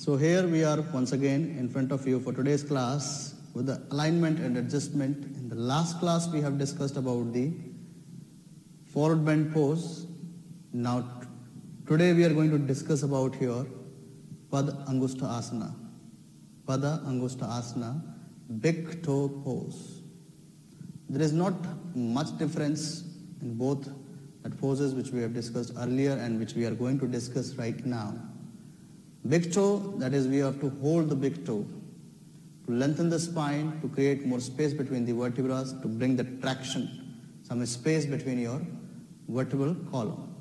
So here we are once again in front of you for today's class with the alignment and adjustment. In the last class we have discussed about the forward bend pose. Now today we are going to discuss about here Pada Angusta Asana. Pada Angusta Asana, big toe pose. There is not much difference in both the poses which we have discussed earlier and which we are going to discuss right now. Big toe, that is we have to hold the big toe to lengthen the spine, to create more space between the vertebrae, to bring the traction, some space between your vertebral column.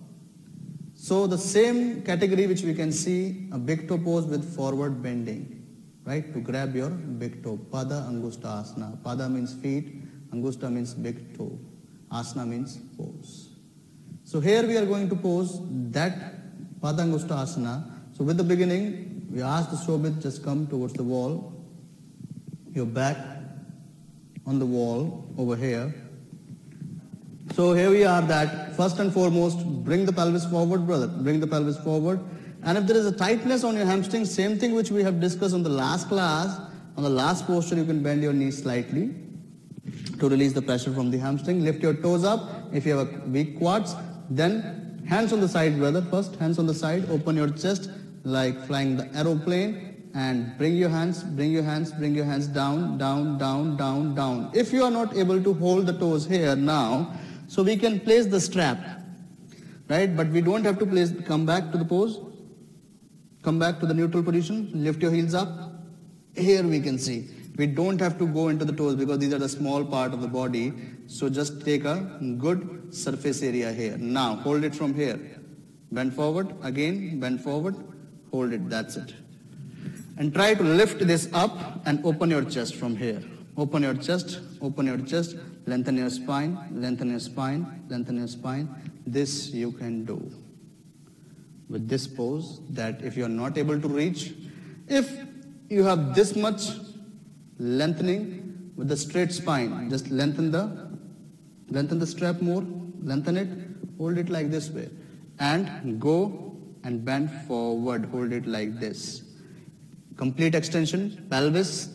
So the same category which we can see, a big toe pose with forward bending, right? To grab your big toe. Pada Angusta Asana. Pada means feet, Angusta means big toe, Asana means pose. So here we are going to pose that Pada Angusta Asana. So with the beginning, we ask the Shobhit just come towards the wall, your back on the wall over here. So here we are that first and foremost, bring the pelvis forward, brother, bring the pelvis forward. And if there is a tightness on your hamstring, same thing which we have discussed on the last class, on the last posture, you can bend your knees slightly to release the pressure from the hamstring. Lift your toes up. If you have a weak quads, then hands on the side, brother. First, hands on the side, open your chest like flying the aeroplane and bring your hands down, down, down, down, down. If you are not able to hold the toes here now, so we can place the strap, right? But we don't have to come back to the pose, come back to the neutral position, lift your heels up. Here we can see, we don't have to go into the toes because these are the small part of the body. So just take a good surface area here. Now hold it from here. Bend forward, again, bend forward, hold it, that's it. And try to lift this up and open your chest from here. Open your chest, lengthen your spine, lengthen your spine, lengthen your spine. This you can do with this pose, that if you are not able to reach, if you have this much lengthening with the straight spine, just lengthen the strap more, lengthen it, hold it like this way, and go and bend forward, hold it like this. Complete extension, pelvis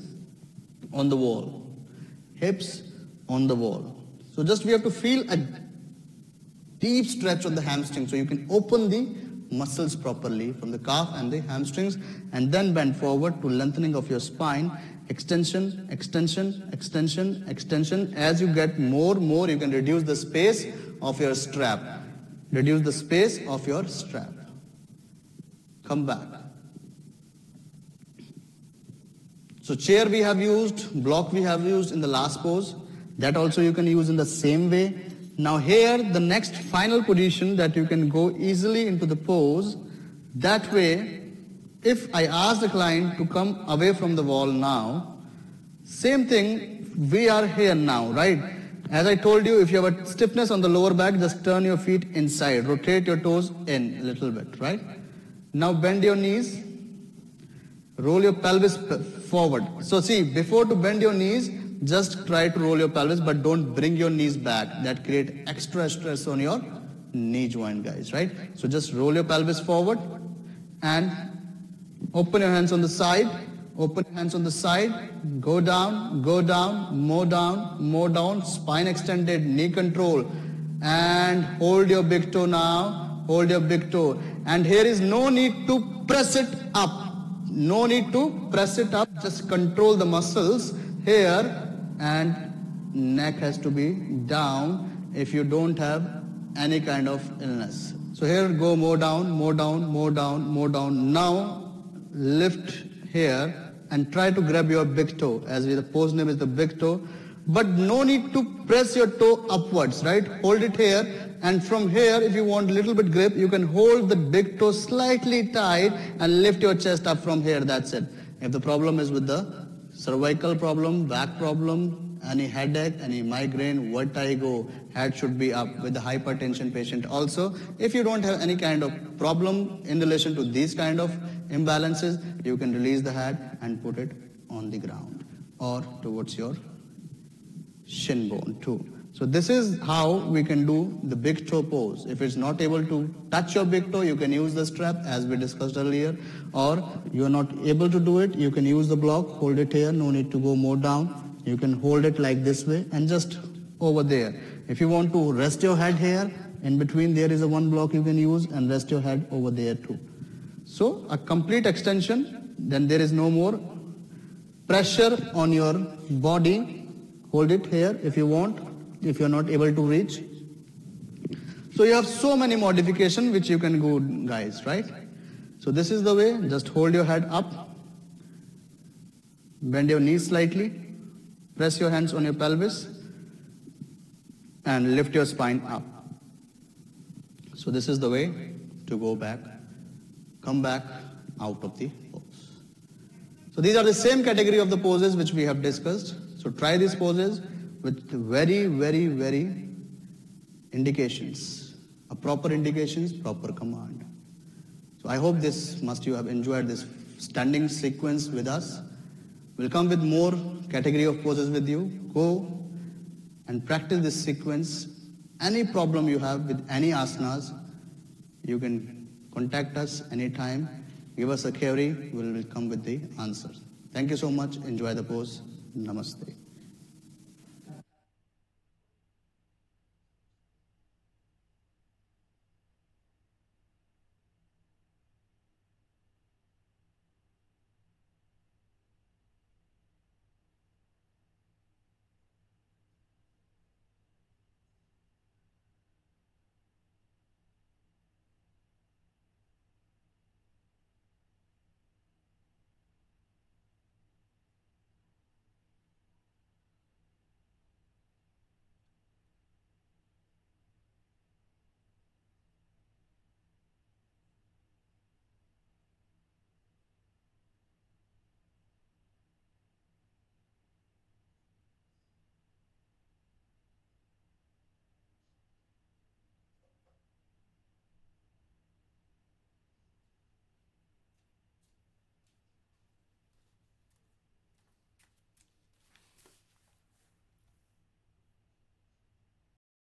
on the wall, hips on the wall. So just we have to feel a deep stretch of the hamstring so you can open the muscles properly from the calf and the hamstrings, and then bend forward to lengthening of your spine. Extension, extension, extension, extension. As you get more, you can reduce the space of your strap. Reduce the space of your strap. Come back. So chair we have used, block we have used in the last pose. That also you can use in the same way. Now here, the next final position that you can go easily into the pose. That way, if I ask the client to come away from the wall now, same thing, we are here now, right? As I told you, if you have a stiffness on the lower back, just turn your feet inside, rotate your toes in a little bit, right? Now bend your knees, roll your pelvis forward. So see, before to bend your knees, just try to roll your pelvis, but don't bring your knees back. That creates extra stress on your knee joint, guys, right? So just roll your pelvis forward and open your hands on the side. Open your hands on the side. Go down, more down. Spine extended, knee control. And hold your big toe now. Hold your big toe. And here is no need to press it up. No need to press it up. Just control the muscles here. And neck has to be down if you don't have any kind of illness. So here go more down. Now lift here and try to grab your big toe, as the pose name is the big toe. But no need to press your toe upwards, right? Hold it here, and from here, if you want a little bit grip, you can hold the big toe slightly tight and lift your chest up from here, that's it. If the problem is with the cervical problem, back problem, any headache, any migraine, vertigo, head should be up with the hypertension patient also. If you don't have any kind of problem in relation to these kind of imbalances, you can release the head and put it on the ground or towards your shin bone too. So this is how we can do the big toe pose. If it's not able to touch your big toe, you can use the strap as we discussed earlier, or you are not able to do it, you can use the block, hold it here, no need to go more down. You can hold it like this way and just over there. If you want to rest your head here, in between there is a one block you can use and rest your head over there too. So a complete extension, then there is no more pressure on your body. Hold it here if you want, if you are not able to reach. So you have so many modifications which you can do, guys, right? So this is the way. Just hold your head up, bend your knees slightly, press your hands on your pelvis and lift your spine up. So this is the way to go back, come back out of the pose. So these are the same category of the poses which we have discussed. So try these poses with very, very, very indications, a proper indications, proper command. So I hope you have enjoyed this standing sequence with us. We'll come with more category of poses with you. Go and practice this sequence. Any problem you have with any asanas, you can contact us anytime. Give us a query, we will come with the answers. Thank you so much. Enjoy the pose. Namaste.